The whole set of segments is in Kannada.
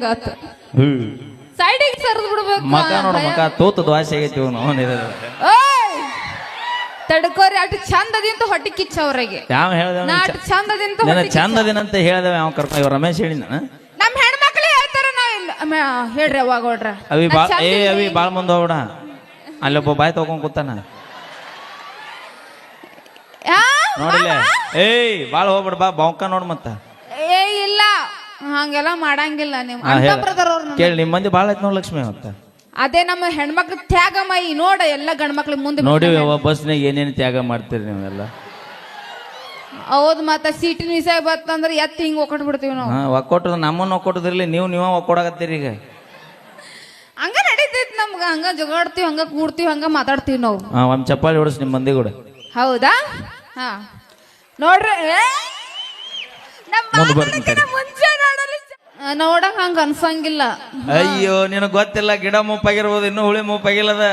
ಹಂಗಾತ ಸೈಡಿಗೆ ಸರ್ದ್ ಬಿಡ್ಬೇಕು ಮಕ ನೋಡ ಮಕ ತೂತು ದ್ವಾಸೆ ಆಗೈತಿ ಓಯ್ ತಡ್ಕೋರಿ ಅಷ್ಟು ಚಂದದಿಂತ ಹೊಟ್ಟಿ ಕಿಚ್ಚ ಅವ್ರಿಗೆ ಯಾವ ಹೇಳ್ದ ನಾ ಅಷ್ಟು ಚಂದದಿಂತ ಚಂದದಿನಂತ ಹೇಳ್ದವ ಯಾವ ಕರ್ಕೊಂಡ್ ಇವ್ ರಮೇಶ್ ಹೇಳಿನ ನಮ್ ಹೆಣ್ಮಕ್ಳು ಹೇಳ್ತಾರ ನಾವ್ ಹೇಳ್ರಿ ಅವಾಗ ಹೊಡ್ರ ಅವಿ ಬಾಳ್ ಮುಂದ ಹೋಗ್ಬಿಡ ಅಲ್ಲೊಬ್ಬ ಬಾಯ್ ತಗೊಂಡ್ ಕೂತಾನ ನೋಡಿಲ್ಲ ಏಯ್ ಬಾಳ್ ಹೋಗ್ಬಿಡ ಬಾ ಬಾವ್ಕ ನೋಡ್ ಮತ್ತ ಏ ಇಲ್ಲ ಹಂಗೆಲ್ಲ ಮಾಡಂಗಿಲ್ಲ ನೀವು ಅಂತ ಬ್ರದರ್ ಅವ್ರ ಕೇಳಿ ನಿಮ್ ಮಂದಿ ಬಾಳ ಐತ್ ನೋಡ್ ಲಕ್ಷ್ಮಿ ಅಂತ ಅದೇ ನಮ್ಮ ಹೆಣ್ಮಕ್ಳು ತ್ಯಾಗ ಮೈ ನೋಡ ಎಲ್ಲ ಗಂಡ್ಮಕ್ಳು ಮುಂದೆ ನೋಡಿ ಬಸ್ನಾಗ ಏನೇನು ತ್ಯಾಗ ಮಾಡ್ತೀರಿ ನೀವೆಲ್ಲ ಹೌದ್ ಮತ್ತ ಸೀಟಿನ ವಿಷಯ ಬತ್ತಂದ್ರೆ ಎತ್ತಿ ಹಿಂಗ್ ಒಕ್ಕಟ್ ಬಿಡ್ತೀವಿ ನಾವು ಒಕ್ಕೊಟ್ಟು ನಮ್ಮನ್ನ ಒಕ್ಕೊಟ್ಟದ್ರಲ್ಲಿ ನೀವ ಒಕ್ಕೊಡಕತ್ತೀರಿ ಈಗ ಹಂಗ ನಡೀತೈತಿ ನಮ್ಗ ಹಂಗ ಜಗಾಡ್ತೀವಿ ಹಂಗ ಕೂಡ್ತೀವಿ ಹಂಗ ಮಾತಾಡ್ತೀವಿ ನಾವು ಒಂದ್ ಚಪ್ಪಾಳಿ ಹೊಡಿಸ್ ನಿಮ್ ಮಂದಿ ಕೂಡ ಹೌದಾ ಹಾ ನೋಡ್ರಿ ಮುಂಚೆ ನೋಡಕ್ ಹಂಗ ಅನ್ಸಂಗಿಲ್ಲ ಅಯ್ಯೋ ನಿನಗ್ ಗೊತ್ತಿಲ್ಲ ಗಿಡ ಮುಪ್ಪಾಗಿರ್ಬೋದು ಇನ್ನು ಹುಳಿ ಮುಪ್ಪಾಗಿಲ್ಲದ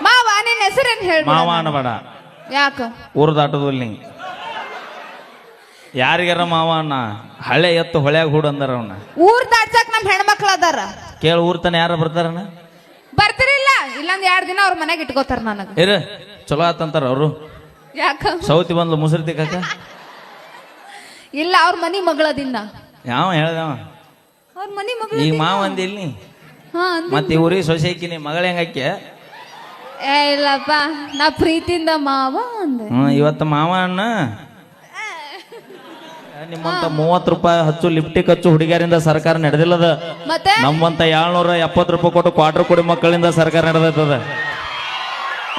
ಮಾವ ನಿನ್ನ ಹೆಸರೇನ್ ಹೇಳಿ ಮಾವ ಅನ್ಬೇಡ ಯಾಕ ಊರ್ ದಾಟದಲ್ಲಿ ನೀ ಯಾರಿಗಾರ ಮಾವ ಅಣ್ಣ ಹಳೆ ಎತ್ತು ಹೊಳ್ಯಾಗ ಹೂಡ್ ಅಂದಾರ ಅವನ್ನ ಊರ್ ದಾಟ್ಸಕ್ ನಮ್ ಹೆಣ್ಮಕ್ಳು ಅದಾರ ಕೇಳ ಊರ್ ತನ ಯಾರ ಬರ್ತಾರಣ್ಣ ಬರ್ತಿರಿಲ್ಲ ಇಲ್ಲೊಂದ್ 2 ದಿನ ಅವ್ರ ಮನೆಗೆ ಇಟ್ಕೋತಾರ ನನಗ ಇರ ಚಲೋ ಆತಂತಾರ ಅವರು ಯಾಕ ಸೌತಿ ಬಂದ್ಲು ಮುಸುರಿ ತಿಕ್ಕಾಕ ಇಲ್ಲ ಅವ್ರ ಮನಿ ಮಗಳದಿನ್ನ ಯಾವ ಹೇಳ್ದವ ಅವ್ರ ಮನಿ ಮಗಳ ಈಗ ಮಾವ ಅಂದಿಲ್ಲಿ ಮತ್ತೆ ಊರಿಗೆ ಸೊಸೈಕಿನಿ ಮಗಳ ಹೆಂಗಕ್ಕೆ ಏ ಇಲ್ಲಪ್ಪ ನಾ ಪ್ರೀತಿಯಿಂದ ಮಾವ ಅಂದೆ ಇವತ್ತು ಮಾವ ಅಣ್ಣ ನಿಮ್ಮಂತ 30 ರೂಪಾಯಿ ಹಚ್ಚು ಲಿಫ್ಟಿಕ್ ಹಚ್ಚು ಹುಡುಗಿಯರಿಂದ ಸರ್ಕಾರ ನಡೆದಿಲ್ಲದ ಮತ್ತೆ ನಮ್ಮಂತ 770 ರೂಪಾಯಿ ಕೊಟ್ಟು ಕ್ವಾರ್ಟರ್ ಕೊಡಿ ಮಕ್ಕಳಿಂದ ಸರ್ಕಾರ ನಡೆದದ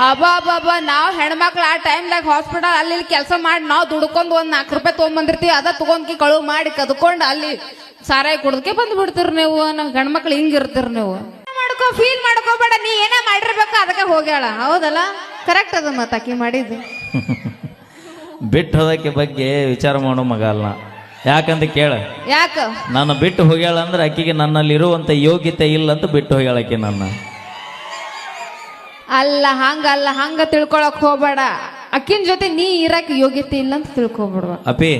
ಅಬ್ಬಾ ನಾವ್ ಹೆಣ್ಮಕ್ಳು ಆ ಟೈಮ್ದಾಗ ಹಾಸ್ಪಿಟಲ್ ಅಲ್ಲಿ ಕೆಲಸ ಮಾಡಿ ನಾವ್ ದುಡ್ಕೊಂಡ್ ಒಂದ್ 4 ರೂಪಾಯಿ ತಗೊಂಬಂದಿರ್ತೀವಿ ಅದ ತಗೊಂಡ್ಕಿ ಕಳುವು ಮಾಡಿ ಕದ್ಕೊಂಡು ಅಲ್ಲಿ ಸಾರಾಯಿ ಕುಡ್ದಕ್ಕೆ ಬಂದ್ ಬಿಡ್ತೀರಿ ನೀವು ನಾವ್ ಗಂಡ್ಮಕ್ಳು ಹಿಂಗಿರ್ತೀರಿ ನೀವು ಫೀಲ್ ಮಾಡ್ಕೋಬೇಡ ನೀ ಏನ ಮಾಡಿರ್ಬೇಕು ಅದಕ್ಕೆ ಹೋಗ್ಯಾಳ ಹೌದಲ್ಲ ಕರೆಕ್ಟ್ ಅದ ಮತ್ತ ಆಕಿ ಮಾಡಿದ್ದು ಬಿಟ್ಟು ಹೋದಕ್ಕೆ ಬಗ್ಗೆ ವಿಚಾರ ಮಾಡೋ ಮಗ ಅಲ್ಲ ಯಾಕಂತ ಕೇಳ ಯಾಕ ನಾನು ಬಿಟ್ಟು ಹೋಗ್ಯಾಳ ಅಂದ್ರೆ ಆಕಿಗೆ ನನ್ನಲ್ಲಿ ಇರುವಂತ ಯೋಗ್ಯತೆ ಇಲ್ಲ ಅಂತ ಬಿಟ್ಟು ಹೋಗ್ಯಾಳ ಆಕಿ ನನ್ನ ಅಲ್ಲ ಹಂಗ ತಿಳ್ಕೊಳಕ್ ಹೋಗ್ಬೇಡ ಅಕ್ಕಿನ ಜೊತೆ ನೀ ಇರಕ್ ಯೋಗ್ಯತೆ ಇಲ್ಲ ಅಂತ ತಿಳ್ಕೊಬಿಡ್ವ ಅಪಿ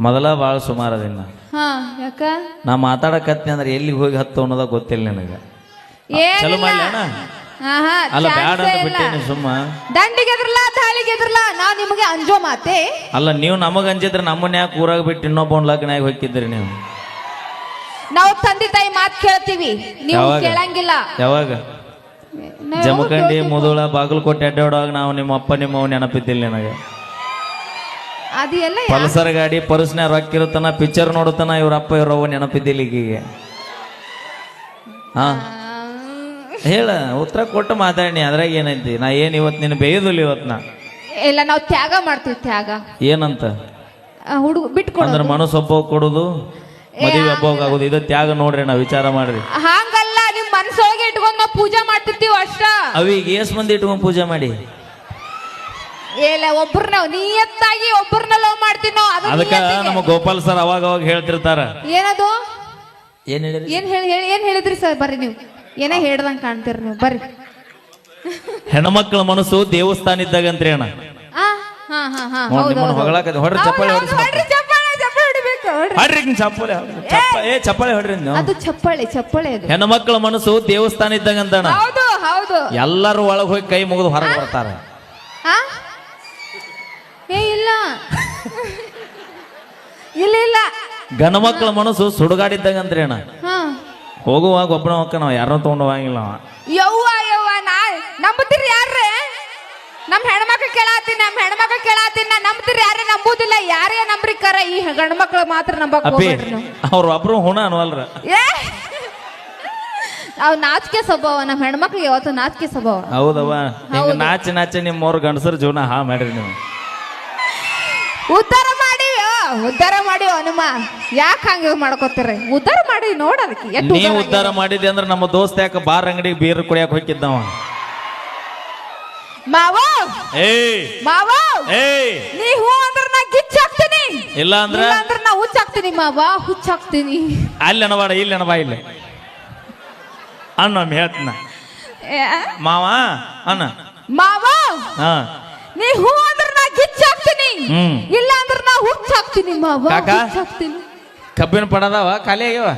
ಮೊದಲ ಬಾಳ ಸುಮಾರದಿನ ಯಾಕ ನಾ ಮಾತಾಡಕತ್ನಿ ಅಂದ್ರೆ ಎಲ್ಲಿಗೆ ಹೋಗಿ ಹತ್ತು ಅನ್ನೋದ ಗೊತ್ತಿಲ್ಲ ನಿನಗ ಚಲೋ ಮಾಡ್ಲಿ ಅಣ್ಣ ಅಲ್ಲ ಬ್ಯಾಡ ಅಂತ ಬಿಟ್ಟೇನಿ ಸುಮ್ಮ ದಂಡಿಗೆ ಎದ್ರಲ್ಲ ತಾಳಿಗೆ ಎದ್ರಲ್ಲ ನಾ ನಿಮಗೆ ಅಂಜೋ ಮಾತೆ ಅಲ್ಲ ನೀವು ನಮಗ ಅಂಜಿದ್ರೆ ನಮ್ಮನ್ನ ಯಾಕೆ ಊರಾಗ ಬಿಟ್ಟು ಇನ್ನೊಬ್ಬ ಲಗ್ನಾಗ ಹೋಗಿದ್ರಿ ನೀವು ನಾವು ತಂದೆ ತಾಯಿ ಮಾತು ಕೇಳ್ತೀವಿ ನೀವು ಕೇಳಂಗಿಲ್ಲ ಯಾವಾಗ ಜಮಖಂಡಿ ಮುದುಳ ಬಾಗಲಕೋಟೆ ಅಡ್ಡಾಡುವಾಗ ನಾವು ನಿಮ್ಮ ಅಪ್ಪ ನಿಮ್ಮ ನೆನಪಿದ್ದಿಲ್ಲ ನನಗೆ ಅದೆಲ್ಲ ಪಲ್ಸರ್ ಗಾಡಿ ಪರ್ಸ್ನ ರೊಕ್ಕಿರುತ್ತಾನ ಪಿಕ್ಚರ್ ನೋಡುತ್ತಾನ ಇವ್ರಪ್ಪ ಇವ್ರವ್ವ ನೆನಪಿದ್ದಿಲ್ಲ ಈಗೀಗೆ ಹಾ ಹೇಳ ಉತ್ತರ ಕೊಟ್ಟು ಮಾತಾಡಿ ಅದ್ರಾಗ ಏನೈತಿ ನಾ ಏನ್ ಇವತ್ತು ನಿನ್ನ ಬೇಯುದಿಲ್ಲ ಇವತ್ ನಾ ಇಲ್ಲ ನಾವು ತ್ಯಾಗ ಮಾಡ್ತೀವಿ ತ್ಯಾಗ ಏನಂತ ಹುಡುಗ ಬಿಟ್ಕೊಡ ಅಂದ್ರೆ ಮನಸ್ಸು ಒಬ್ಬ ಕೊಡುದು ಮದುವೆ ಒಬ್ಬ ಆಗುದು ಇದು ತ್ಯಾಗ ನೋಡ್ರಿ ನಾವು ವಿಚಾರ ಮಾಡ್ರಿ ಹಂಗಲ್ಲ ನಿಮ್ ಮನಸ್ಸೊಳಗೆ ಇಟ್ಕೊಂಡ್ ನಾವು ಪೂಜೆ ಮಾಡ್ತಿರ್ತೀವಿ ಅಷ್ಟ ಅವೀಗ ಎಸ್ ಮಂದಿ ಇಟ್ಕೊಂಡ್ ಪೂಜೆ ಮಾಡಿ ಇಲ್ಲ ಒಬ್ಬರನ್ನ ನಿಯತ್ತಾಗಿ ಒಬ್ಬರನ್ನ ಲವ್ ಮಾಡ್ತೀವಿ ನಾವು ಅದಕ್ಕ ನಮ್ಮ ಗೋಪಾಲ್ ಸರ್ ಅವಾಗ ಹೇಳ್ತಿರ್ತಾರ ಏನದು ಏನ್ ಹೇಳಿರಿ ಏನ್ ಹೇಳಿದ್ರಿ ಸರ್ ಬರ್ರಿ ನೀವು ಏನೇ ಹೇಳ್ದಂಗ್ ಕಾಣ್ತೀರಿ ನೀವು ಬರ್ರಿ ಹೆಣ್ಮಕ್ಳ ಮನಸ್ಸು ದೇವಸ್ಥಾನ ಇದ್ದಾಗಂತ್ರಿ ಅಣ್ಣ ಹೊಡ್ರಿ ಚಪ್ಪಾಳೆ ಚಪ್ಪಾಳೆ ಹೊಡ್ರಿ ಅದು ಚಪ್ಪಾಳೆ ಅದು ಹೆಣ್ಮಕ್ಳ ಮನಸ್ಸು ದೇವಸ್ಥಾನ ಇದ್ದಾಗಂತಣ್ಣ ಹೌದು ಎಲ್ಲರೂ ಒಳಗ್ ಹೋಗಿ ಕೈ ಮುಗಿದು ಹೊರಗೆ ಬರ್ತಾರ ಇಲ್ಲ ಇಲ್ಲ ಗಣಮಕ್ಳ ಮನಸ್ಸು ಸುಡುಗಾಡಿದ್ದಾಗಂತ್ರಿ ಅಣ್ಣ ಹೋಗುವಾಗ ಒಬ್ಬನ ಹೋಗ ನಾವ್ ಯಾರನ್ನ ತಗೊಂಡು ಹೋಗಂಗಿಲ್ಲ ಯವ್ವ ನಾ ನಂಬುತ್ತೀರಿ ಯಾರ್ರೆ ನಮ್ ಹೆಣ್ಮಕ್ಳು ಕೇಳಾತೀನಿ ನಾ ನಂಬ್ತೀರಿ ಯಾರೇ ನಂಬುದಿಲ್ಲ ಯಾರೇ ನಂಬ್ರಿಕಾರ ಈ ಗಂಡ್ಮಕ್ಳು ಮಾತ್ರ ನಂಬಕ್ ಅವ್ರ ಒಬ್ರು ಹುಣ ಅನ್ವಲ್ರ ಅವ್ ನಾಚಿಕೆ ಸ್ವಭಾವ ನಮ್ ಹೆಣ್ಮಕ್ಳಿಗೆ ಯಾವತ್ತು ನಾಚಿಕೆ ಸ್ವಭಾವ ಹೌದವ್ವ ನಾಚಿ ನಿಮ್ಮವ್ರ ಗಂಡಸರ ಜೀವನ ಹಾ ಮಾಡ್ರಿ ನೀವು ಉದ್ಧಾರ ಮಾಡಿ ಹನುಮ ಯಾಕೆ ಹಂಗ ಮಾಡ್ಕೋತೀರಿ ಉದ್ಧಾರ ಮಾಡಿ ನೋಡೋದಕ್ಕೆ ನೀವು ಉದ್ಧಾರ ಮಾಡಿದ್ದೆ ಅಂದ್ರೆ ನಮ್ಮ ದೋಸ್ತ ಯಾಕೆ ಬಾರ್ ಅಂಗಡಿಗೆ ಬೀರ್ ಕುಡಿಯಾಕ ಹೋಗಿದ್ದವ ನೀ ಹೂ ಅಂದ್ರ ನಾ ಗಿಚ್ಚಾಕ್ತೀನಿ ಇಲ್ಲ ಅಂದ್ರ ನಾ ಹುಚ್ಚಾಕ್ತೀನಿ ಹುಚ್ಚಾಕ್ತೀನಿ ಅಲ್ಲಿ ಅನವಾಡ ಇಲ್ಲಿ ಅನವಾ ಇಲ್ಲಿ ಅಣ್ಣ ಹೇಳ್ತೀನ ಮಾವ ಅಣ್ಣ ಹಾ ನೀ ಹೂ ಅಂದ್ರ ನಾ ಗಿಚ್ಚಾಕ್ತೀನಿ ಇಲ್ಲ ಅಂದ್ರ ನಾ ಹುಚ್ಚಾಕ್ತೀನಿ ಮಾವ ಹುಚ್ಚಾಕ್ತೀನಿ ಕಬ್ಬಿನ ಪಡದಾವ ಖಾಲಿ ಆಗ್ಯಾವ